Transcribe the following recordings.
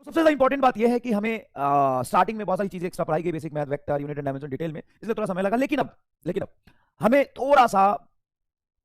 सबसे ज्यादा इंपॉर्टेंट बात यह है कि हमें स्टार्टिंग में बहुत सारी चीजें एक्स्ट्रा पढ़ाई गई, basic math, vector, unit and dimension detail में, इसलिए थोड़ा समय लगा। लेकिन अब हमें थोड़ा सा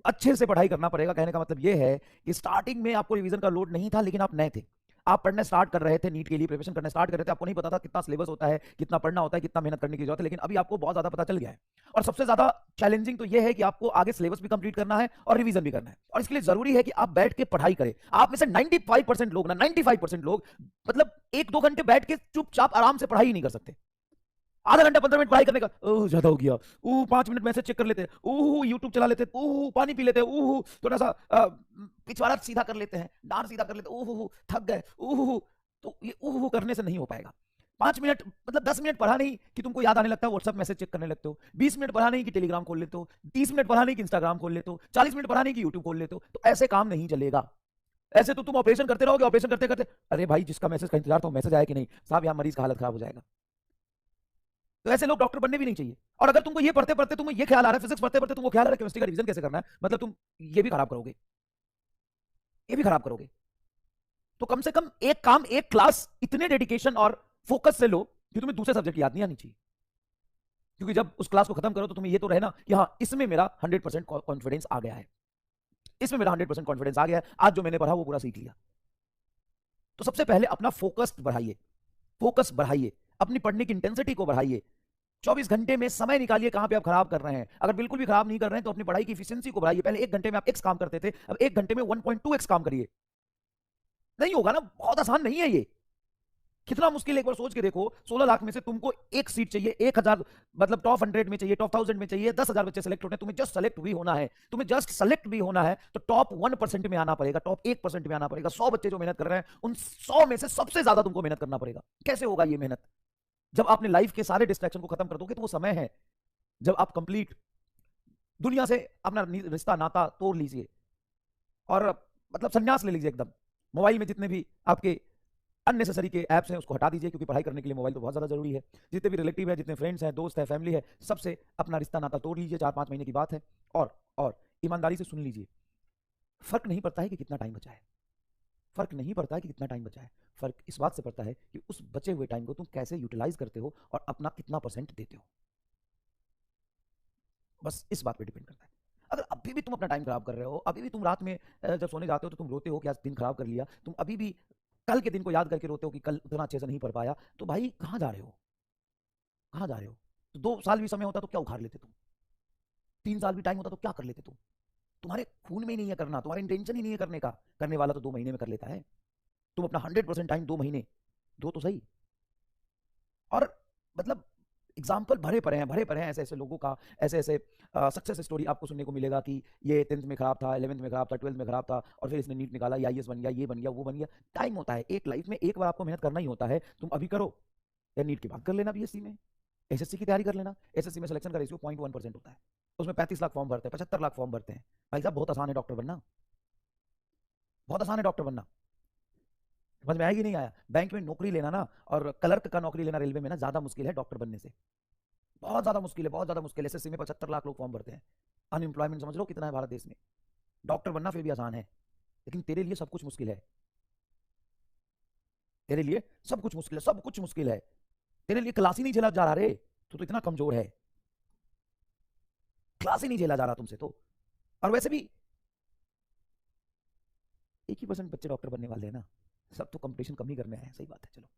अच्छे से पढ़ाई करना पड़ेगा। कहने का मतलब यह है कि स्टार्टिंग में आपको रिवीजन का लोड नहीं था, लेकिन आप नए थे, आप पढ़ने स्टार्ट कर रहे थे, नीट के लिए प्रिपरेशन करने स्टार्ट कर रहे थे, आपको नहीं पता था कितना सिलेबस होता है, कितना पढ़ना होता है, कितना मेहनत करने की जरूरत है, लेकिन अभी आपको बहुत ज्यादा पता चल गया है। और सबसे ज्यादा चैलेंजिंग तो यह है कि आपको आगे सिलेबस भी कंप्लीट करना है और रिवीजन भी करना है, और इसके लिए जरूरी है कि आप बैठ के पढ़ाई करें। आप में से 95% लोग ना 95% लोग मतलब 1-2 घंटे बैठ के चुपचाप आराम से पढ़ाई ही नहीं कर सकते। आधा घंटा 15 मिनट पढ़ाई करने का, ओह ज्यादा हो गया, 5 मिनट मैसेज चेक कर लेते, ओह यूट्यूब चला लेते, ओह पानी पी लेते, ओह थोड़ा सा पिछवाड़ा सीधा कर लेते हैं, डांड सीधा कर लेते, ओह थक गए, ओह। तो ये ओह करने से नहीं हो पाएगा। 5 मिनट मतलब 10 मिनट पढ़ा नहीं कि तुमको याद आने लगता है, व्हाट्सएप मैसेज चेक करने लगते हो। 20 मिनट पढ़ा नहीं कि टेलीग्राम खोल लेते हो। 30 मिनट पढ़ा नहीं कि इंस्टाग्राम खोल लेते हो। 40 मिनट पढ़ा नहीं कि यूट्यूब खोल लेते हो। तो ऐसे काम नहीं चलेगा। ऐसे तो तुम ऑपरेशन करते रहोगे, ऑपरेशन करते करते, अरे भाई जिसका मैसेज का इंतजार था मैसेज आया कि नहीं, साहब यहाँ मरीज का हालत खराब हो जाएगा। तो ऐसे लोग डॉक्टर बनने भी नहीं चाहिए। और अगर तुमको ये पढ़ते पढ़ते तुमको ये ख्याल आ रहा है, फिजिक्स पढ़ते पढ़ते तुमको ख्याल आ रहा है केमिस्ट्री का रिवीजन कैसे करना है, मतलब तुम ये भी खराब करोगे, ये भी खराब करोगे। तो कम से कम एक काम, एक क्लास इतने डेडिकेशन और फोकस से लो कि तुम्हें दूसरे सब्जेक्ट याद नहीं आनी चाहिए। क्योंकि जब उस क्लास को खत्म करो तो तुम्हें ये तो रहे ना कि हाँ इसमें मेरा 100% कॉन्फिडेंस आ गया है, इसमें मेरा 100% कॉन्फिडेंस आ गया है, आज जो मैंने पढ़ा वो पूरा सीख लिया। तो सबसे पहले अपना फोकस बढ़ाइए, फोकस बढ़ाइए, अपनी पढ़ने की इंटेंसिटी को बढ़ाइए। 24 घंटे में समय निकालिए कहां पे आप खराब कर रहे हैं। अगर बिल्कुल भी खराब नहीं कर रहे हैं तो अपनी पढ़ाई की एफिशिएंसी को बढ़ाइए। पहले 1 घंटे में आप x काम करते थे, अब 1 घंटे में 1.2x काम करिए। नहीं होगा ना, बहुत आसान नहीं है ये। कितना मुश्किल है, एक बार सोच के देखो। 16 लाख में से तुमको एक सीट चाहिए, 1000 मतलब टॉप 100 में चाहिए, टॉप 1000 में चाहिए, 10,000 बच्चे सेलेक्ट होने हैं, तुम्हें जस्ट सेलेक्ट भी होना है, तुम्हें जस्ट सेलेक्ट भी होना है। तो टॉप 1% में आना पड़ेगा, टॉप 1% में आना पड़ेगा। 100 बच्चे जो मेहनत कर रहे हैं उन 100 में से सबसे ज्यादा तुमको मेहनत करना पड़ेगा। कैसे होगा ये मेहनत? जब आपने लाइफ के सारे डिस्ट्रैक्शन को खत्म कर दोगे तो वो समय है जब आप कंप्लीट दुनिया से अपना रिश्ता नाता तोड़ लीजिए और मतलब संन्यास ले लीजिए एकदम। मोबाइल में जितने भी आपके अननेसेसरी के ऐप्स हैं उसको हटा दीजिए, क्योंकि पढ़ाई करने के लिए मोबाइल तो बहुत ज़्यादा जरूरी है। जितने भी रिलेटिव है, जितने फ्रेंड्स हैं, दोस्त है, फैमिली है, सबसे अपना रिश्ता नाता तोड़ लीजिए। 4-5 महीने की बात है। और ईमानदारी से सुन लीजिए, फर्क नहीं पड़ता है कि कितना टाइम बचा है, फर्क नहीं पड़ता है कि कितना टाइम बचा है, फर्क इस बात से पड़ता है कि उस बचे हुए टाइम को तुम कैसे यूटिलाइज करते हो और अपना कितना परसेंट देते हो। बस इस बात पे डिपेंड करता है। अगर अभी भी तुम अपना टाइम खराब कर रहे हो, अभी भी तुम रात में जब सोने जाते हो तो तुम रोते हो कि आज दिन खराब कर लिया, तुम अभी भी कल के दिन को याद करके रोते हो कि कल उतना अच्छे से नहीं पढ़ पाया, तो भाई कहाँ जा रहे हो, कहाँ जा रहे हो? तो 2 साल भी समय होता तो क्या उखाड़ लेते तुम? 3 साल भी टाइम होता तो क्या कर लेते तुम? तुम्हारे खून में ही नहीं है करना, तुम्हारी इंटेंशन ही नहीं है करने का। करने वाला तो 2 महीने में कर लेता है। तुम अपना 100% टाइम 2 महीने दो तो सही। और मतलब एग्जाम्पल भरे पड़े हैं, भरे पड़े हैं ऐसे ऐसे लोगों का, ऐसे ऐसे सक्सेस स्टोरी आपको सुनने को मिलेगा कि ये 10th में खराब था, 11th में खराब था, 12th में खराब था, और फिर इसने नीट निकाला, या IAS बन गया, ये बन गया, वो बन गया। टाइम होता है, एक लाइफ में एक बार आपको मेहनत करना ही होता है। तुम अभी करो या नीट के बाद कर लेना, BSc में SSC की तैयारी कर लेना। SSC में सिलेक्शन का रेशियो 0.1% होता है, उसमें 35 लाख फॉर्म भरते हैं, 75 लाख फॉर्म भरते हैं। भाई साहब बहुत आसान है डॉक्टर बनना, बहुत आसान है डॉक्टर बनना। समझ में आया कि नहीं आया? बैंक में नौकरी लेना ना और क्लर्क का नौकरी लेना रेलवे में ना ज्यादा मुश्किल है डॉक्टर बनने से, बहुत ज्यादा मुश्किल है, बहुत ज्यादा मुश्किल है। SSC में 75 लाख लोग फॉर्म भरते हैं। अनएम्प्लॉयमेंट समझ लो कितना है भारत देश में। डॉक्टर बनना फिर भी आसान है, लेकिन तेरे लिए सब कुछ मुश्किल है, तेरे लिए सब कुछ मुश्किल है, सब कुछ मुश्किल है। तेरे लिए क्लास ही नहीं झेला जा रहा रे, तो इतना कमजोर है, क्लास ही नहीं झेला जा रहा तुमसे तो। और वैसे भी 1 ही % बच्चे डॉक्टर बनने वाले हैं ना, सब तो कंपटीशन कम ही करने आए हैं, सही बात है। चलो